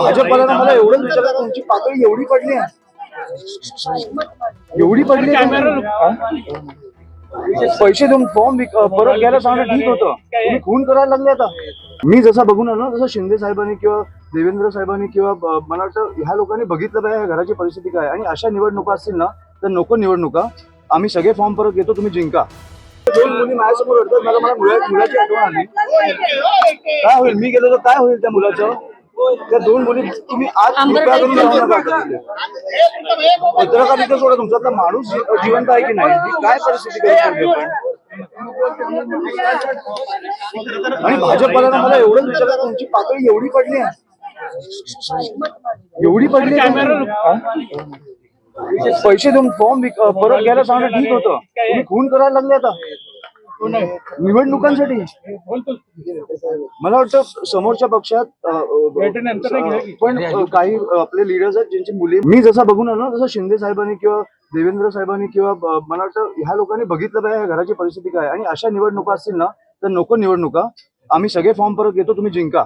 भाजपला मला एवढंच विचारलं, तुमची पातळी एवढी पडली आहे, एवढी पडली पैसे देऊन फॉर्म परत घ्यायला सांगणं ठीक होतं, तुम्ही खून करायला लागले. आता मी जसा बघून आलो तसं शिंदे साहेबांनी किंवा देवेंद्र साहेबांनी किंवा मला वाटतं ह्या लोकांनी बघितलं पाहिजे घराची परिस्थिती काय, आणि अशा निवडणुका असतील ना तर नको निवडणुका, आम्ही सगळे फॉर्म परत घेतो, तुम्ही जिंका. दोन मुली माझ्यासमोर रडतात, मला मुलाची आठवण आली. काय होईल, मी गेलो तर काय होईल त्या मुलाचं? त्या दोन मुली तुम्ही आज करून जाऊ नका. पत्रकारिता सोडा, तुमचा माणूस जिवंत आहे की नाही, काय परिस्थिती करू. आणि भाजपला मला एवढंच विचारलं, तुमची पातळी एवढी पडली आहे, एवढी पडली. पैसे देऊन फॉर्म परत घ्यायला सांगणं ठीक होतं, तुम्ही खून करायला लागले. आता निवडणुकांसाठी मला वाटतं समोरच्या पक्षात पण काही आपले लीडर्स आहेत ज्यांची मुली, मी जसा बघून आलो तसं शिंदे साहेबांनी किंवा देवेंद्र साहेबांनी किंवा मला वाटतं ह्या लोकांनी बघितलं पाहिजे घराची परिस्थिती काय, आणि अशा निवडणुका असतील ना तर नको निवडणुका, आम्ही सगळे फॉर्म परत घेतो, तुम्ही जिंका.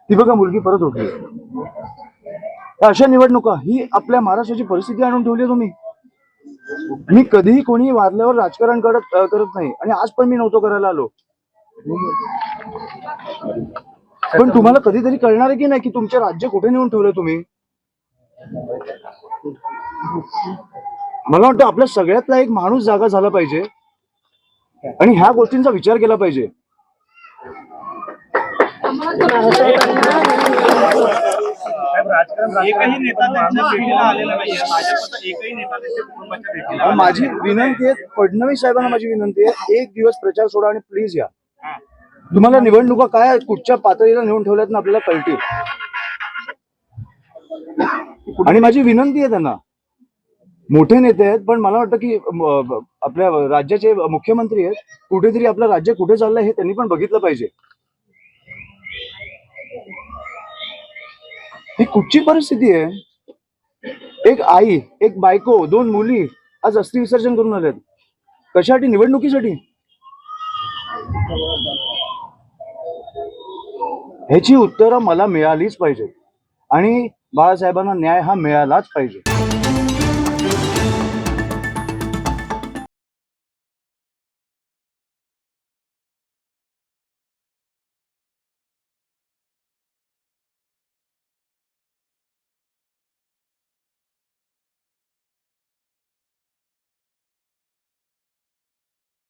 ती बघा मुलगी परत उठली. अशा निवडणुका ही आपल्या महाराष्ट्राची परिस्थिती आणून ठेवली तुम्ही. मी कधीही कोणी वारल्यावर राजकारण करत नाही, आणि आज पण मी नव्हतो करायला आलो. पण तुम्हाला कधीतरी कळणार आहे की नाही की तुमचे राज्य कुठे नेऊन ठेवलं तुम्ही. मला वाटतं आपल्या सगळ्यातला एक माणूस जागा झाला पाहिजे आणि ह्या गोष्टींचा विचार केला पाहिजे. माझी विनंती आहे, फडणवीस साहेबांना माझी विनंती आहे, एक दिवस प्रचार सोडा आणि प्लीज या. तुम्हाला निवडणुका काय कुठच्या पातळीला नेऊन ठेवल्यात ना आपल्याला कळतील. आणि माझी विनंती आहे त्यांना, मोठे नेते आहेत पण मला वाटतं की आपल्या राज्याचे मुख्यमंत्री आहेत, कुठेतरी आपलं राज्य कुठे चाललंय हे त्यांनी पण बघितलं पाहिजे. ही कुठची परिस्थिती आहे. एक आई, एक बायको, दोन मुली आज अस्थि विसर्जन करून आल्यात. कशासाठी? निवडणुकीसाठी. ह्याची उत्तरं मला मिळालीच पाहिजे आणि बाळासाहेबांना न्याय हा मिळालाच पाहिजे.